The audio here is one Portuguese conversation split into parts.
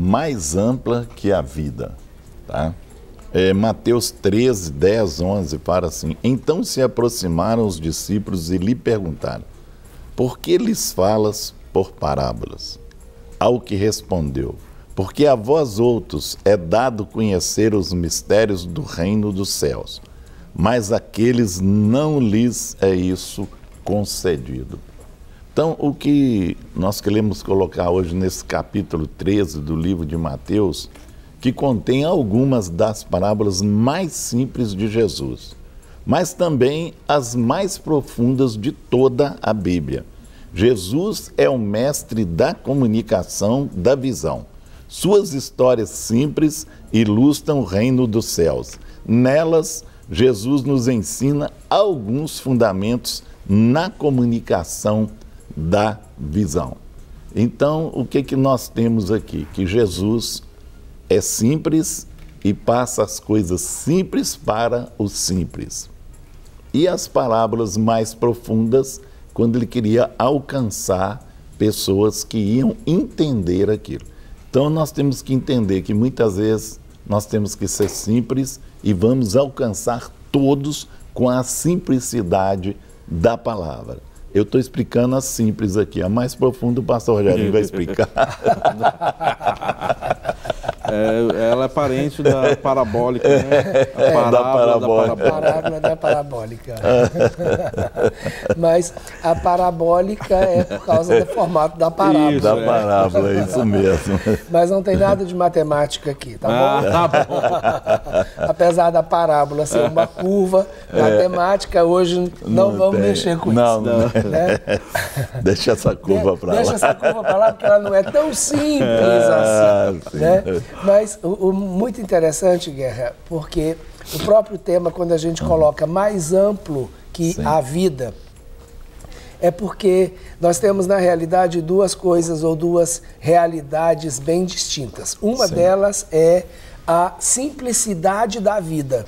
mais ampla que a vida, tá? Mateus 13, 10, 11, fala assim: então se aproximaram os discípulos e lhe perguntaram: por que lhes falas por parábolas? Ao que respondeu: porque a vós outros é dado conhecer os mistérios do reino dos céus, mas àqueles não lhes é isso concedido. Então, o que nós queremos colocar hoje nesse capítulo 13 do livro de Mateus, que contém algumas das parábolas mais simples de Jesus, mas também as mais profundas de toda a Bíblia. Jesus é o mestre da comunicação da visão. Suas histórias simples ilustram o reino dos céus. Nelas, Jesus nos ensina alguns fundamentos na comunicação da visão. Então, o que nós temos aqui? Que Jesus é simples e passa as coisas simples para os simples. E as parábolas mais profundas, quando ele queria alcançar pessoas que iam entender aquilo. Então, nós temos que entender que muitas vezes nós temos que ser simples e vamos alcançar todos com a simplicidade da palavra. Eu estou explicando a simples aqui, a mais profunda o pastor Rogério vai explicar. Ela é parente da parabólica, né? A parábola da parabólica. Mas a parabólica é por causa do formato da parábola. Isso, da parábola, é isso mesmo. Mas não tem nada de matemática aqui, tá bom? Tá bom. Apesar da parábola ser uma curva matemática, hoje não vamos mexer com isso. Né? Deixa essa curva para lá. Deixa essa curva para lá, porque ela não é tão simples assim. Né? Mas o muito interessante, Guerra, porque o próprio tema, quando a gente coloca mais amplo que a vida, é porque nós temos, na realidade, duas coisas ou duas realidades bem distintas. Uma delas é a simplicidade da vida.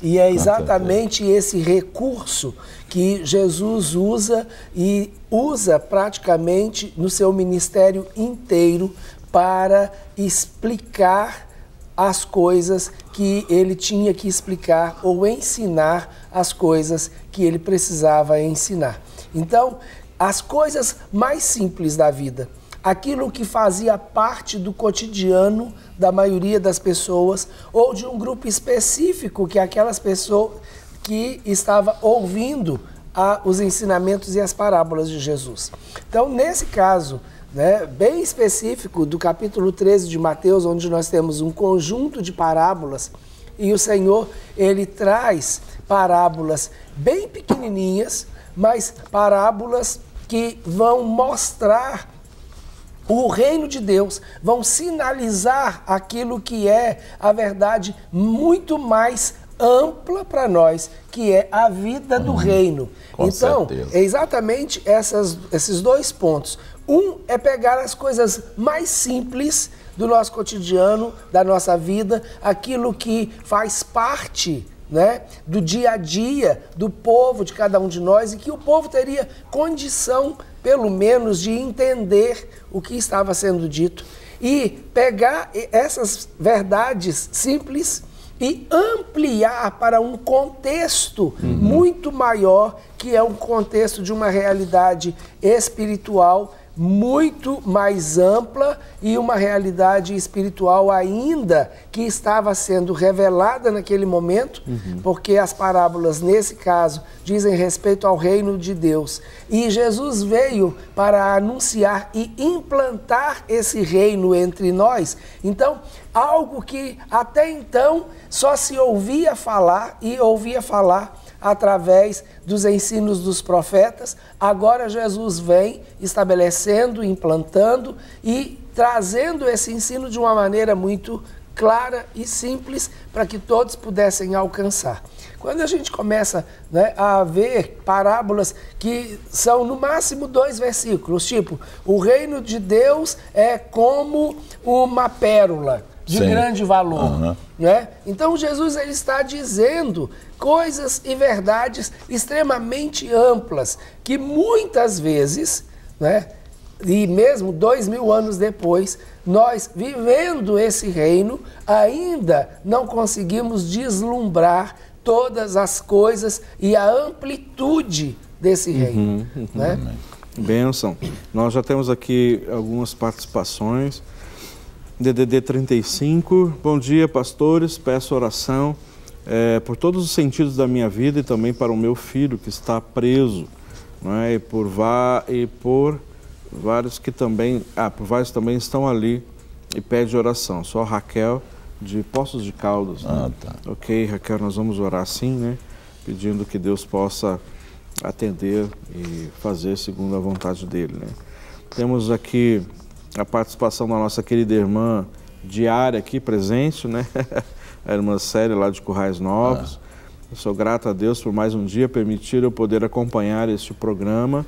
E é exatamente esse recurso que Jesus usa e usa praticamente no seu ministério inteiro para explicar as coisas que ele tinha que explicar ou ensinar as coisas que ele precisava ensinar. Então, as coisas mais simples da vida, aquilo que fazia parte do cotidiano da maioria das pessoas ou de um grupo específico que aquelas pessoas que estava ouvindo os ensinamentos e as parábolas de Jesus. Então, nesse caso, né, bem específico do capítulo 13 de Mateus, onde nós temos um conjunto de parábolas, e o Senhor, ele traz parábolas bem pequenininhas, mas parábolas que vão mostrar o reino de Deus, vão sinalizar aquilo que é a verdade muito mais ampla para nós, que é a vida do reino. Então, é exatamente esses dois pontos. Um é pegar as coisas mais simples do nosso cotidiano, da nossa vida, aquilo que faz parte, né, do dia a dia do povo, de cada um de nós, e que o povo teria condição, pelo menos, de entender o que estava sendo dito e pegar essas verdades simples e ampliar para um contexto muito maior, que é um contexto de uma realidade espiritual muito mais ampla e uma realidade espiritual ainda que estava sendo revelada naquele momento, porque as parábolas, nesse caso, dizem respeito ao reino de Deus. E Jesus veio para anunciar e implantar esse reino entre nós. Então, algo que até então só se ouvia falar e ouvia falar através dos ensinos dos profetas, agora Jesus vem estabelecendo, implantando e trazendo esse ensino de uma maneira muito clara e simples para que todos pudessem alcançar. Quando a gente começa, né, a ver parábolas que são no máximo 2 versículos, tipo, o reino de Deus é como uma pérola de grande valor. Né? Então Jesus, ele está dizendo coisas e verdades extremamente amplas que muitas vezes, né, E mesmo 2000 anos depois, nós, vivendo esse reino, ainda não conseguimos deslumbrar todas as coisas e a amplitude desse reino. Né? Bênção. Nós já temos aqui algumas participações. DDD 35, bom dia, pastores, peço oração por todos os sentidos da minha vida e também para o meu filho que está preso, não é? E por vários que também, por vários também estão ali e pede oração. Sou a Raquel de Poços de Caldas. Né? Tá. Ok, Raquel, nós vamos orar sim, né? Pedindo que Deus possa atender e fazer segundo a vontade dele, né? Temos aqui a participação da nossa querida irmã diária aqui presente, né? A irmã Célia lá de Currais Novos. Eu sou grato a Deus por mais um dia permitir eu poder acompanhar este programa.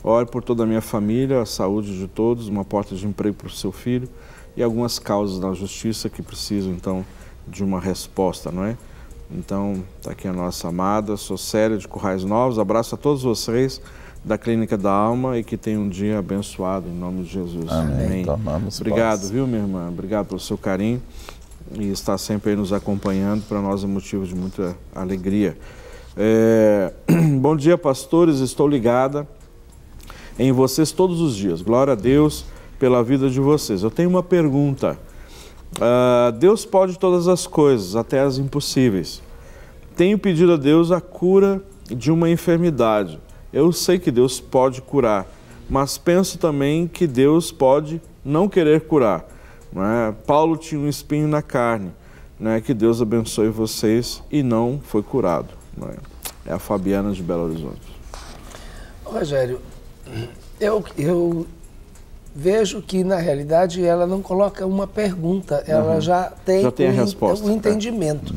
Ore por toda a minha família, a saúde de todos, uma porta de emprego para o seu filho e algumas causas da justiça que precisam, então, de uma resposta, não é? Então, está aqui a nossa amada, sou Célia de Currais Novos, abraço a todos vocês da Clínica da Alma e que tenham um dia abençoado, em nome de Jesus. Amém. Obrigado, viu, minha irmã? Obrigado pelo seu carinho e estar sempre aí nos acompanhando, para nós é motivo de muita alegria. Bom dia, pastores, estou ligada em vocês todos os dias. Glória a Deus pela vida de vocês. Eu tenho uma pergunta. Deus pode todas as coisas, até as impossíveis. Tenho pedido a Deus a cura de uma enfermidade. Eu sei que Deus pode curar, mas penso também que Deus pode não querer curar. Não é? Paulo tinha um espinho na carne. Não é? Que Deus abençoe vocês e não foi curado. Não é? É a Fabiana de Belo Horizonte. Rogério, eu vejo que, na realidade, ela não coloca uma pergunta, ela já tem a resposta. O entendimento.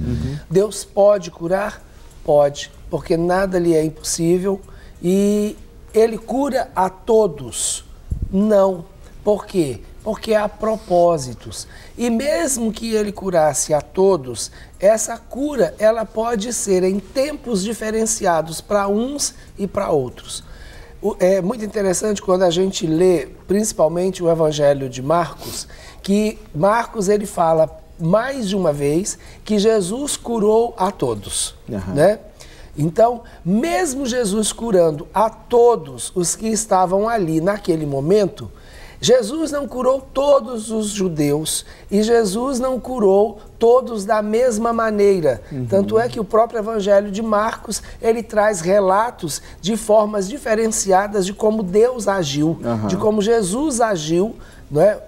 Deus pode curar? Pode, porque nada lhe é impossível e Ele cura a todos. Não. Por quê? Porque há propósitos. E mesmo que Ele curasse a todos, essa cura ela pode ser em tempos diferenciados para uns e para outros. É muito interessante quando a gente lê, principalmente o Evangelho de Marcos, que Marcos ele fala mais de uma vez que Jesus curou a todos, né? Então, mesmo Jesus curando a todos os que estavam ali naquele momento, Jesus não curou todos os judeus e Jesus não curou todos da mesma maneira. Tanto é que o próprio Evangelho de Marcos, ele traz relatos de formas diferenciadas de como Deus agiu, de como Jesus agiu, não é?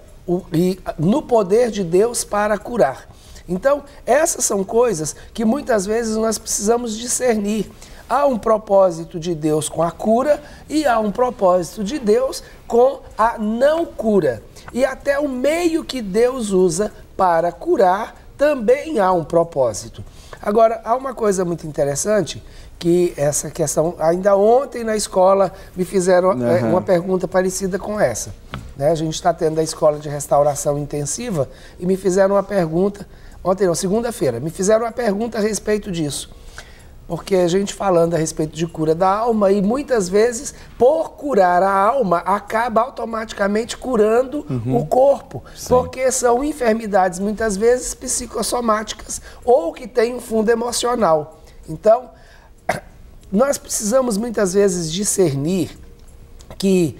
No poder de Deus para curar. Então, essas são coisas que muitas vezes nós precisamos discernir. Há um propósito de Deus com a cura e há um propósito de Deus com a não cura. E até o meio que Deus usa para curar também há um propósito. Agora, há uma coisa muito interessante, que essa questão, ainda ontem na escola me fizeram uma pergunta parecida com essa. Né? A gente está tendo a escola de restauração intensiva e me fizeram uma pergunta, ontem não, segunda-feira, me fizeram uma pergunta a respeito disso. Porque a gente falando a respeito de cura da alma e muitas vezes, por curar a alma, acaba automaticamente curando o corpo. Sim. Porque são enfermidades muitas vezes psicossomáticas ou que têm um fundo emocional. Então, nós precisamos muitas vezes discernir que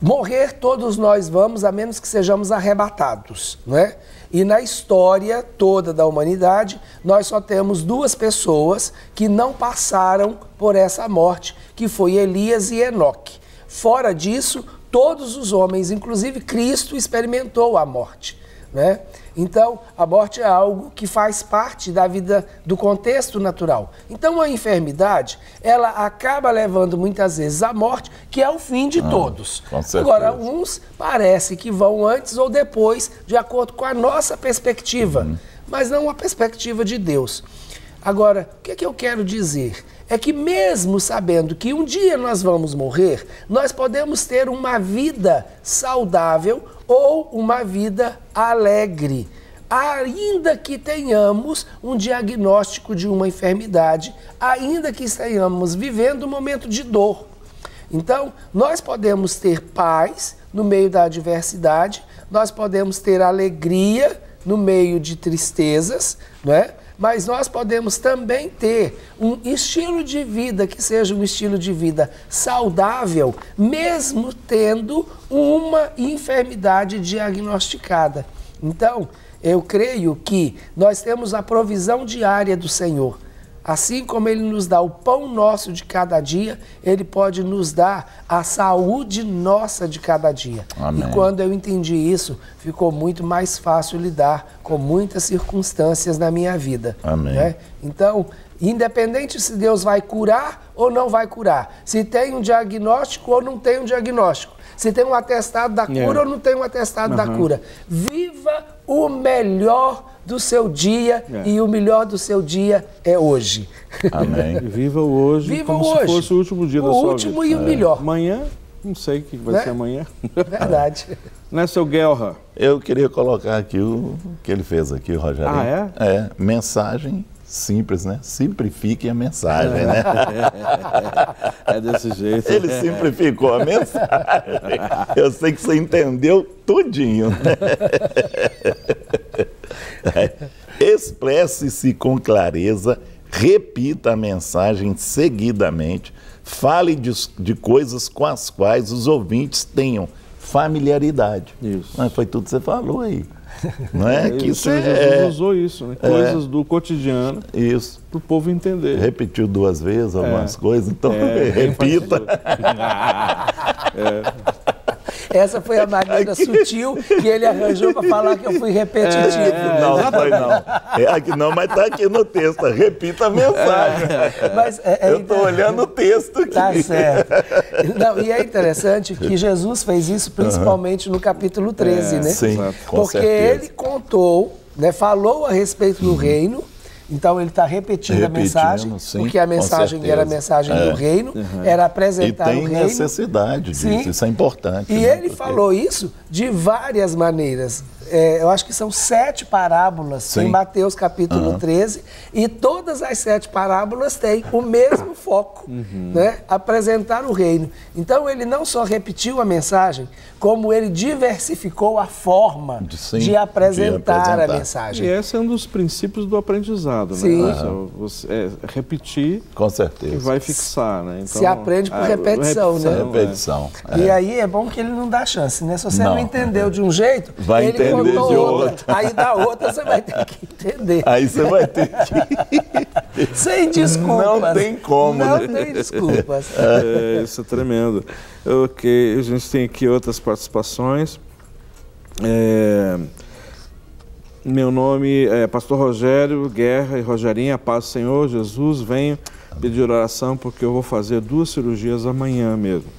morrer todos nós vamos, a menos que sejamos arrebatados, não é? E na história toda da humanidade, nós só temos duas pessoas que não passaram por essa morte, que foi Elias e Enoque. Fora disso, todos os homens, inclusive Cristo, experimentou a morte, né? Então, a morte é algo que faz parte da vida, do contexto natural. Então, a enfermidade, ela acaba levando muitas vezes à morte, que é o fim de todos. Agora, uns parece que vão antes ou depois, de acordo com a nossa perspectiva, mas não a perspectiva de Deus. Agora, o que eu quero dizer? É que mesmo sabendo que um dia nós vamos morrer, nós podemos ter uma vida saudável ou uma vida alegre, ainda que tenhamos um diagnóstico de uma enfermidade, ainda que estejamos vivendo um momento de dor. Então, nós podemos ter paz no meio da adversidade, nós podemos ter alegria no meio de tristezas, não é? Mas nós podemos também ter um estilo de vida que seja um estilo de vida saudável, mesmo tendo uma enfermidade diagnosticada. Então, eu creio que nós temos a provisão diária do Senhor. Assim como Ele nos dá o pão nosso de cada dia, Ele pode nos dar a saúde nossa de cada dia. Amém. E quando eu entendi isso, ficou muito mais fácil lidar com muitas circunstâncias na minha vida. Amém. Né? Então, independente se Deus vai curar ou não vai curar, se tem um diagnóstico ou não tem um diagnóstico, se tem um atestado da cura ou não tem um atestado da cura, viva o melhor do seu dia e o melhor do seu dia é hoje. Amém. Viva o hoje. Viva como o se hoje. fosse o último dia da O sua vida. último e o melhor. Amanhã, não sei o que vai ser amanhã. Verdade. Né, seu Guelra? Eu queria colocar aqui o que ele fez aqui, o Rogério. Ah, é? É, mensagem simples, né? Simplifique a mensagem, né? É desse jeito. Ele simplificou a mensagem. Eu sei que você entendeu tudinho. Expresse-se com clareza, repita a mensagem seguidamente, fale de coisas com as quais os ouvintes tenham familiaridade. Isso. Mas foi tudo que você falou aí. Não é? Que isso Jesus usou isso, né? Coisas do cotidiano isso. para o povo entender. Repetiu 2 vezes algumas coisas, então repita. Essa foi a maneira sutil que ele arranjou para falar que eu fui repetitivo. Não, foi não. Aqui não, mas está aqui no texto. Repita a mensagem. Mas eu estou olhando o texto aqui. Tá certo. Não, e é interessante que Jesus fez isso principalmente no capítulo 13, né? Sim, com porque certeza. ele contou, né, falou a respeito do reino. Então ele está repetindo a mensagem, sim, porque a mensagem era a mensagem do reino, era apresentar o reino. E tem necessidade disso, isso é importante. E né? ele falou isso de várias maneiras. Eu acho que são 7 parábolas em Mateus capítulo 13, e todas as 7 parábolas têm o mesmo foco, né? Apresentar o reino. Então ele não só repetiu a mensagem, como ele diversificou a forma de apresentar a mensagem. E esse é um dos princípios do aprendizado, Sim. né? Você repetir, com certeza, e vai fixar, né? Então, se aprende por repetição, né? Repetição. E aí é bom que ele não dá chance, né? Se você não entendeu de um jeito, vai ele entender contou de outra. Aí da outra você vai ter que entender. Aí você vai ter que... Sem desculpas. Não tem como. Não tem desculpas. Isso é tremendo. Ok, a gente tem aqui outras participações. Meu nome é Pastor Rogério Guerra e Rogerinha, paz do Senhor, Jesus, venho pedir oração porque eu vou fazer 2 cirurgias amanhã mesmo.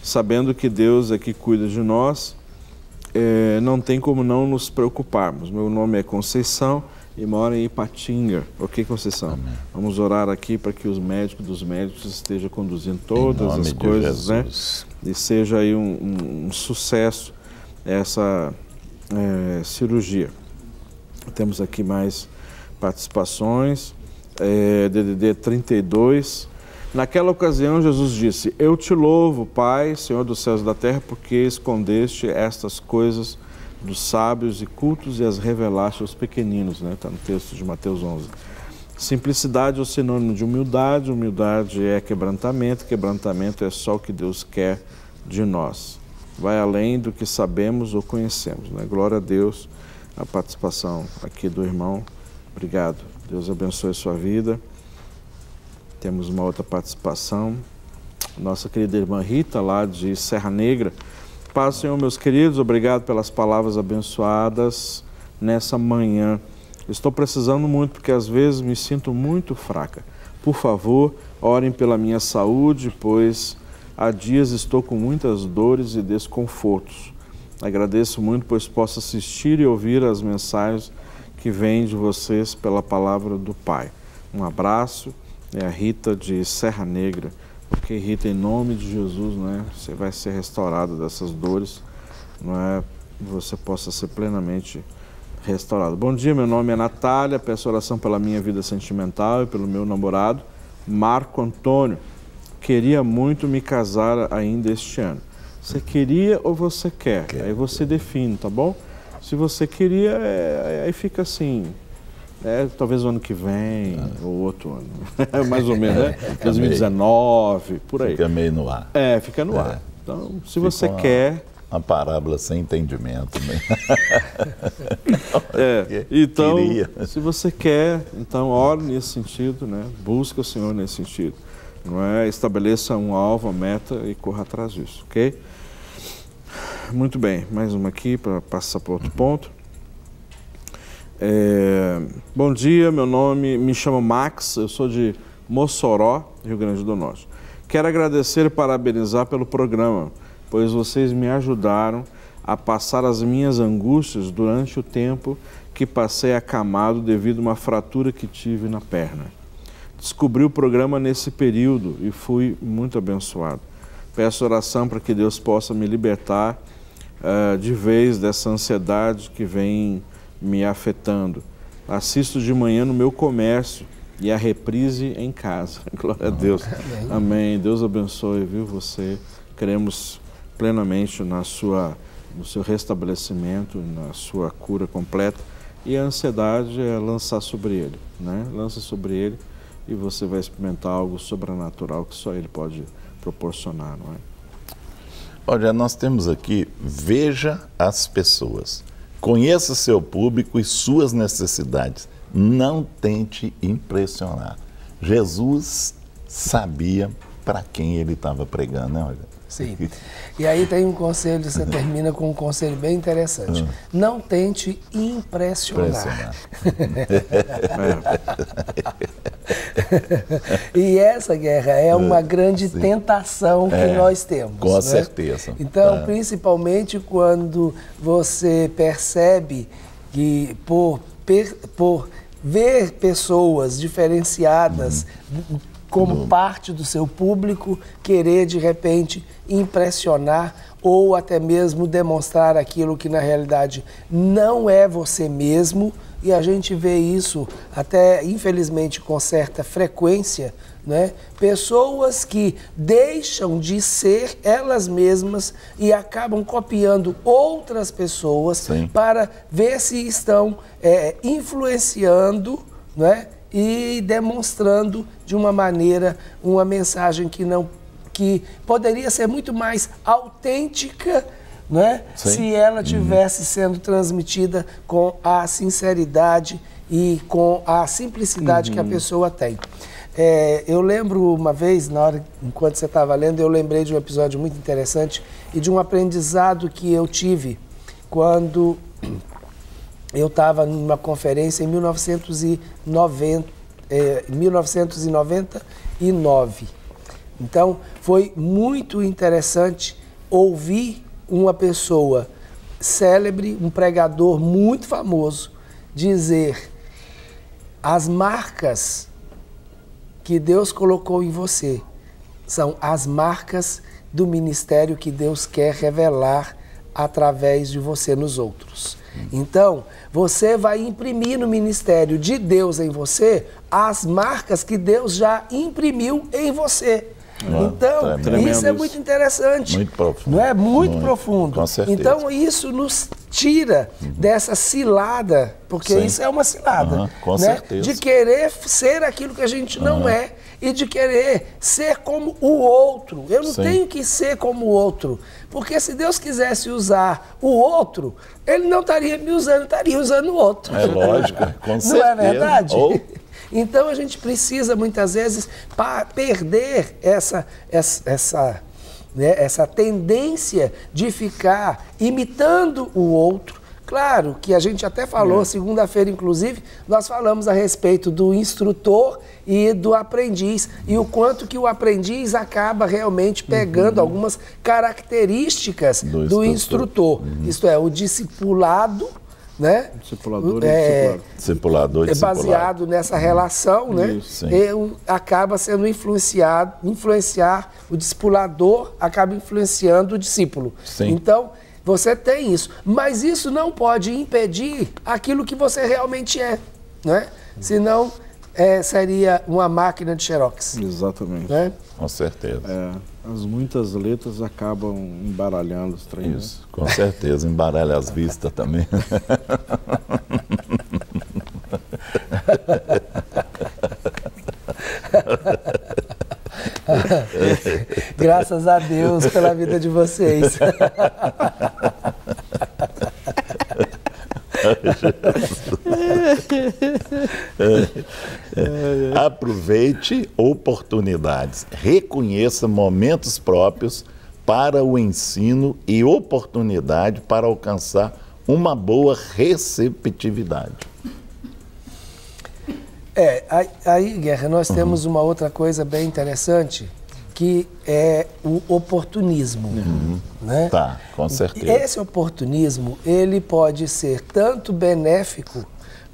Sabendo que Deus é que cuida de nós, não tem como não nos preocuparmos. Meu nome é Conceição e moro em Ipatinga. Ok, Conceição? Amém. Vamos orar aqui para que os médicos dos médicos estejam conduzindo todas as coisas, né? E seja aí um sucesso essa cirurgia. Temos aqui mais participações. DDD 32. Naquela ocasião, Jesus disse: Eu te louvo, Pai, Senhor dos céus e da terra, porque escondeste estas coisas dos sábios e cultos e as revelaste aos pequeninos, né? Está no texto de Mateus 11. Simplicidade é o sinônimo de humildade, humildade é quebrantamento, quebrantamento é só o que Deus quer de nós. Vai além do que sabemos ou conhecemos, né? Glória a Deus, a participação aqui do irmão. Obrigado. Deus abençoe a sua vida. Temos uma outra participação. Nossa querida irmã Rita, lá de Serra Negra. Paz, Senhor, meus queridos, obrigado pelas palavras abençoadas nessa manhã. Estou precisando muito porque às vezes me sinto muito fraca. Por favor, orem pela minha saúde, pois há dias estou com muitas dores e desconfortos. Agradeço muito, pois posso assistir e ouvir as mensagens que vêm de vocês pela palavra do Pai. Um abraço. É a Rita de Serra Negra, porque Rita, em nome de Jesus, né, você vai ser restaurado dessas dores, não é? Você possa ser plenamente restaurado. Bom dia, meu nome é Natália, peço oração pela minha vida sentimental e pelo meu namorado, Marco Antônio. Queria muito me casar ainda este ano. Você queria ou você quer? Aí você define, tá bom? Se você queria, aí fica assim, talvez o ano que vem, ou outro ano, mais ou menos, né? 2019, por aí. Fica meio no ar. Fica no ar. Então, se você quer... Uma parábola sem entendimento. Né? Então, se você quer, então ore nesse sentido, né? Busca o Senhor nesse sentido. Não é? Estabeleça um alvo, uma meta e corra atrás disso, ok? Muito bem, mais uma aqui para passar para outro ponto. Bom dia, me chamo Max, eu sou de Mossoró, Rio Grande do Norte. Quero agradecer e parabenizar pelo programa, pois vocês me ajudaram a passar as minhas angústias durante o tempo que passei acamado devido a uma fratura que tive na perna. Descobri o programa nesse período e fui muito abençoado. Peço oração para que Deus possa me libertar de vez dessa ansiedade que vem me afetando. Assisto de manhã no meu comércio e a reprise em casa. Glória a Deus. Amém. Deus abençoe, viu, você. Queremos plenamente no seu restabelecimento, na sua cura completa. E a ansiedade é lançar sobre ele, né? Lança sobre ele e você vai experimentar algo sobrenatural que só ele pode proporcionar, não é? Olha, nós temos aqui, veja as pessoas, conheça seu público e suas necessidades, não tente impressionar. Jesus sabia para quem ele estava pregando, né, olha? Sim. E aí tem um conselho, você termina com um conselho bem interessante. Não tente impressionar. E essa, Guerra, é uma grande tentação que nós temos. Com certeza. Então, principalmente quando você percebe que por ver pessoas diferenciadas como parte do seu público, querer de repente impressionar ou até mesmo demonstrar aquilo que na realidade não é você mesmo, e a gente vê isso até infelizmente com certa frequência, né? Pessoas que deixam de ser elas mesmas e acabam copiando outras pessoas para ver se estão influenciando, né? E demonstrando de uma maneira uma mensagem que poderia ser muito mais autêntica, né? Se ela tivesse sendo transmitida com a sinceridade e com a simplicidade que a pessoa tem. Eu lembro uma vez, enquanto você estava lendo, eu lembrei de um episódio muito interessante e de um aprendizado que eu tive quando eu estava numa conferência em 1999. Então, foi muito interessante ouvir uma pessoa célebre, um pregador muito famoso, dizer: as marcas que Deus colocou em você são as marcas do ministério que Deus quer revelar através de você nos outros. Então, você vai imprimir no ministério de Deus em você as marcas que Deus já imprimiu em você. Então, isso é muito interessante. Muito profundo. Não é? Muito profundo. Com certeza. Então, isso nos tira dessa cilada, porque isso é uma cilada, com né? certeza. De querer ser aquilo que a gente não é e de querer ser como o outro. Eu não tenho que ser como o outro, porque se Deus quisesse usar o outro, Ele não estaria me usando, estaria usando o outro. É lógico, com certeza. Não é verdade? Então a gente precisa muitas vezes perder essa tendência de ficar imitando o outro. Claro que a gente até falou, segunda-feira inclusive, nós falamos a respeito do instrutor e do aprendiz, e o quanto que o aprendiz acaba realmente pegando algumas características do instrutor. Isto é, o discipulado, né? Discipulador e discipulador. Baseado nessa relação, né? Acaba sendo influenciar, o discipulador acaba influenciando o discípulo. Então, você tem isso, mas isso não pode impedir aquilo que você realmente é, né? Senão seria uma máquina de xerox. Exatamente. Né? Com certeza. As muitas letras acabam embaralhando os treinos. Isso, com certeza. Embaralha as vistas também. Graças a Deus pela vida de vocês. Aproveite oportunidades, reconheça momentos próprios para o ensino e oportunidade para alcançar uma boa receptividade. Aí, Guerra, nós temos uma outra coisa bem interessante, que é o oportunismo. Né? Tá, com certeza. Esse oportunismo, ele pode ser tanto benéfico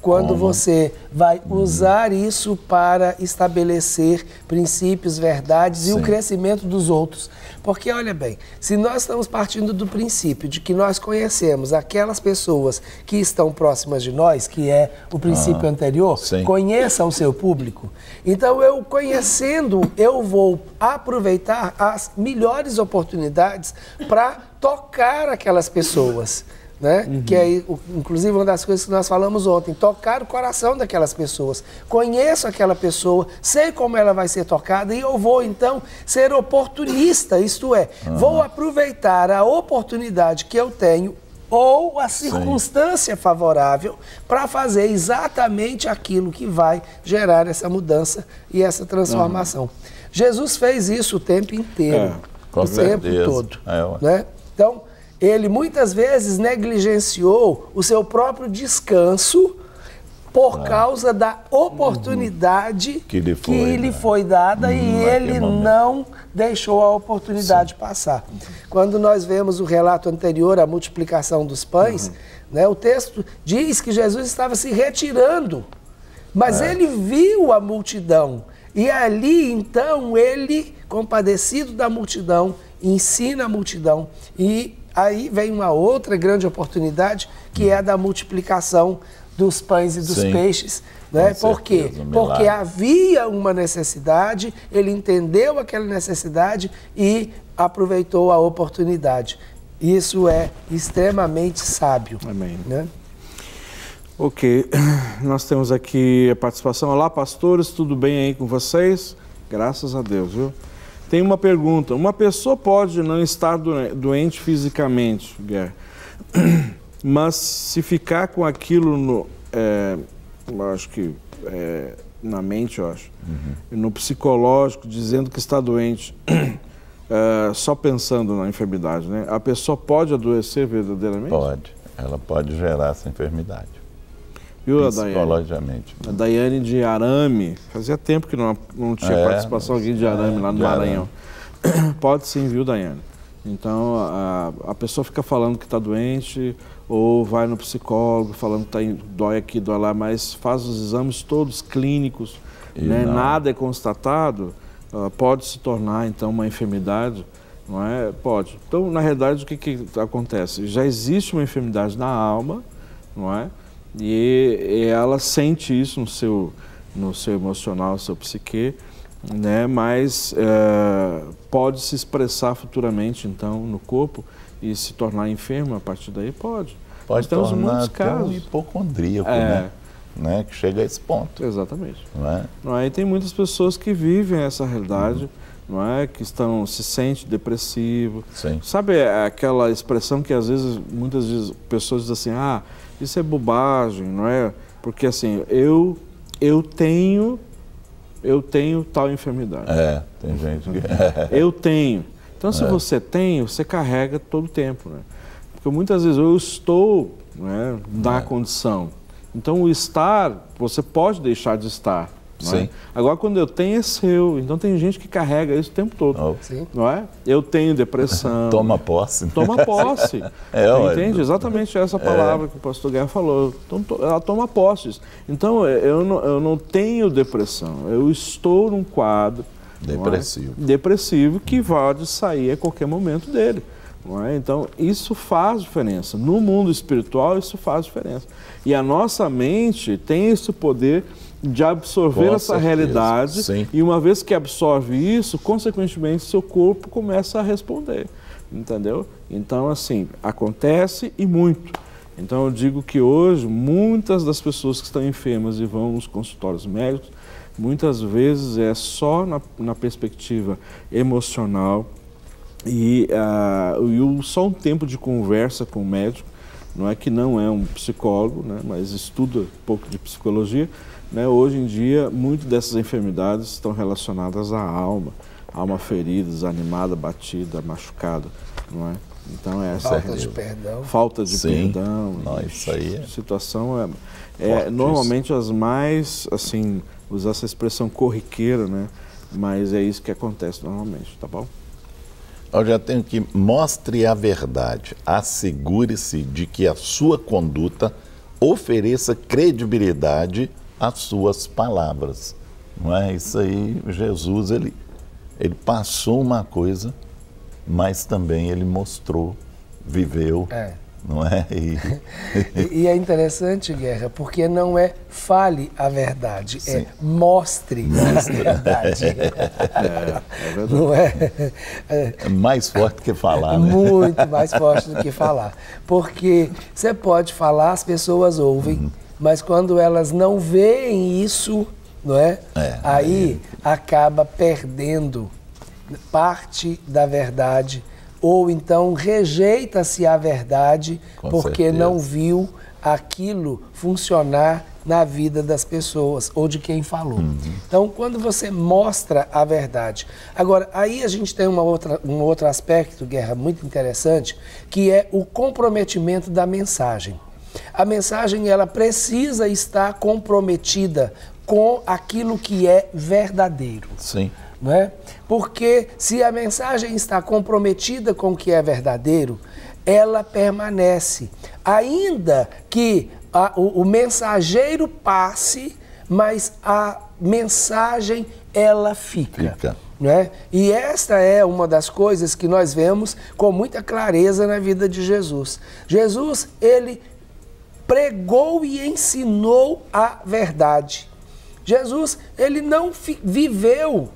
quando você vai usar isso para estabelecer princípios, verdades e o crescimento dos outros. Porque, olha bem, se nós estamos partindo do princípio de que nós conhecemos aquelas pessoas que estão próximas de nós, que é o princípio anterior, conheça o seu público. Então, eu conhecendo, eu vou aproveitar as melhores oportunidades para tocar aquelas pessoas. Né? Que é, inclusive, uma das coisas que nós falamos ontem, tocar o coração daquelas pessoas. Conheço aquela pessoa, sei como ela vai ser tocada e eu vou, então, ser oportunista, isto é, vou aproveitar a oportunidade que eu tenho ou a circunstância favorável para fazer exatamente aquilo que vai gerar essa mudança e essa transformação. Jesus fez isso o tempo inteiro, o tempo todo. Né? Então, ele muitas vezes negligenciou o seu próprio descanso por causa da oportunidade que lhe foi dada e ele não deixou a oportunidade passar. Quando nós vemos o relato anterior à multiplicação dos pães, né, o texto diz que Jesus estava se retirando, mas ele viu a multidão e ali então ele, compadecido da multidão, ensina a multidão e aí vem uma outra grande oportunidade, que é a da multiplicação dos pães e dos peixes. Né? Por quê? Porque havia uma necessidade, ele entendeu aquela necessidade e aproveitou a oportunidade. Isso é extremamente sábio. Amém. Né? Ok, nós temos aqui a participação. Olá, pastores, tudo bem aí com vocês? Graças a Deus, viu? Tem uma pergunta. Uma pessoa pode não estar doente fisicamente, Guerra, mas se ficar com aquilo na mente, eu acho, no psicológico, dizendo que está doente, só pensando na enfermidade, né? A pessoa pode adoecer verdadeiramente? Pode. Ela pode gerar essa enfermidade. Viu, psicologicamente. A Daiane de Arame, fazia tempo que não tinha participação aqui de Arame lá no Maranhão. Pode sim, viu, Daiane? Então, a pessoa fica falando que está doente ou vai no psicólogo falando que dói aqui, dói lá, mas faz os exames todos clínicos, né? Nada é constatado, pode se tornar, então, uma enfermidade, não é? Pode. Então, na realidade, o que acontece? Já existe uma enfermidade na alma, não é? E ela sente isso no seu emocional, no seu psique, né? Mas pode se expressar futuramente, então, no corpo e se tornar enfermo a partir daí? Pode. Pode tornar até um hipocondríaco, né? Que chega a esse ponto. Exatamente. Não é? E tem muitas pessoas que vivem essa realidade, não é? Que se sente depressivo. Sabe aquela expressão que às vezes, muitas vezes, pessoas dizem assim, isso é bobagem, não é? Porque assim, eu tenho tal enfermidade. Tem gente que... Eu tenho. Então, se você tem, você carrega todo o tempo, né? Porque muitas vezes eu estou, né, na condição. Então, o estar, você pode deixar de estar. Não é? Agora, quando eu tenho, é seu. Então, tem gente que carrega isso o tempo todo. Não é? Eu tenho depressão. Toma posse. Toma posse. Entende? Exatamente essa palavra que o pastor Guerra falou. Então, ela toma posse. Então, eu não tenho depressão. Eu estou num quadro depressivo que pode sair a qualquer momento dele. Não é? Então, isso faz diferença. No mundo espiritual, isso faz diferença. E a nossa mente tem esse poder de absorver Com essa certeza, realidade, sim. e uma vez que absorve isso, consequentemente, seu corpo começa a responder, entendeu? Então, assim, acontece e muito. Então, eu digo que hoje, muitas das pessoas que estão enfermas e vão nos consultórios médicos, muitas vezes é só na perspectiva emocional e só um tempo de conversa com o médico, não é que não é um psicólogo, né, mas estuda um pouco de psicologia, né, hoje em dia, muitas dessas enfermidades estão relacionadas à alma ferida, desanimada, batida, machucada, não é? Então, essa falta de perdão. Falta de Sim. perdão. Não, isso aí é situação é normalmente as mais, assim, usar essa expressão corriqueira, né? Mas é isso que acontece normalmente, tá bom? Eu já tenho que mostre a verdade, assegure-se de que a sua conduta ofereça credibilidade às suas palavras. Não é isso aí? Jesus, ele passou uma coisa, mas também ele mostrou, viveu, não é? E é interessante, Guerra, porque não é fale a verdade, Sim. é mostre a verdade. É verdade. Não é? É mais forte que falar, né? Muito mais forte do que falar. Porque você pode falar, as pessoas ouvem, mas quando elas não veem isso, não é? Aí acaba perdendo parte da verdade, ou então rejeita-se a verdade porque não viu aquilo funcionar na vida das pessoas ou de quem falou. Então, quando você mostra a verdade. Agora, aí a gente tem um outro aspecto, Guerra, muito interessante, que é o comprometimento da mensagem. A mensagem, ela precisa estar comprometida com aquilo que é verdadeiro. Sim. Não é? Porque se a mensagem está comprometida com o que é verdadeiro, ela permanece. Ainda que o mensageiro passe, mas a mensagem, ela fica. Não é? E esta é uma das coisas que nós vemos com muita clareza na vida de Jesus. Jesus, ele pregou e ensinou a verdade. Jesus, ele não viveu,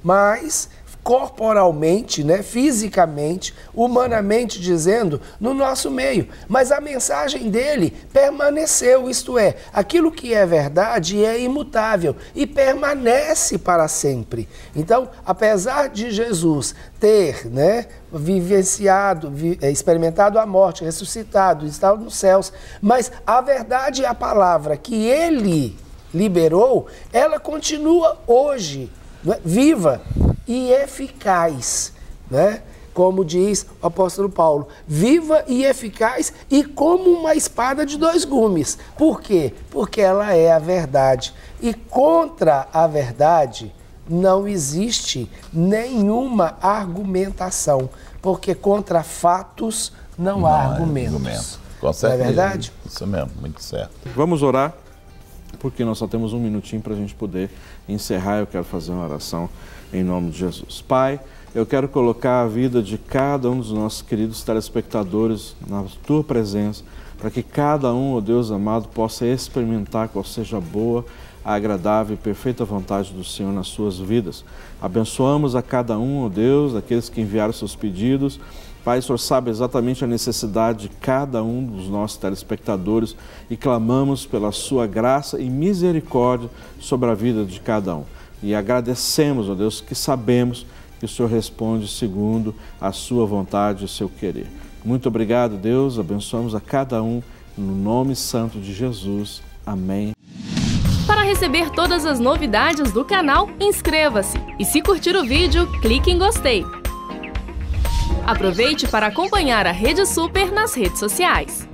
mas corporalmente, né, fisicamente, humanamente dizendo, no nosso meio. Mas a mensagem dele permaneceu, isto é, aquilo que é verdade é imutável e permanece para sempre. Então, apesar de Jesus ter, né, vivenciado, experimentado a morte, ressuscitado, estado nos céus, mas a verdade e a palavra que ele liberou, ela continua hoje, né, viva e eficaz, né? Como diz o apóstolo Paulo, viva e eficaz e como uma espada de dois gumes. Por quê? Porque ela é a verdade. E contra a verdade não existe nenhuma argumentação, porque contra fatos não há argumentos. Com certeza. Não é verdade? Isso mesmo, muito certo. Vamos orar, porque nós só temos um minutinho para a gente poder encerrar. Eu quero fazer uma oração em nome de Jesus. Pai, eu quero colocar a vida de cada um dos nossos queridos telespectadores na Tua presença, para que cada um, ó Deus amado, possa experimentar qual seja a boa, a agradável e perfeita vontade do Senhor nas suas vidas. Abençoamos a cada um, ó Deus, daqueles que enviaram seus pedidos. Pai, o Senhor sabe exatamente a necessidade de cada um dos nossos telespectadores e clamamos pela sua graça e misericórdia sobre a vida de cada um. E agradecemos, ó Deus, que sabemos que o Senhor responde segundo a sua vontade e o seu querer. Muito obrigado, Deus. Abençoamos a cada um no nome santo de Jesus. Amém. Para receber todas as novidades do canal, inscreva-se. E se curtir o vídeo, clique em gostei. Aproveite para acompanhar a Rede Super nas redes sociais.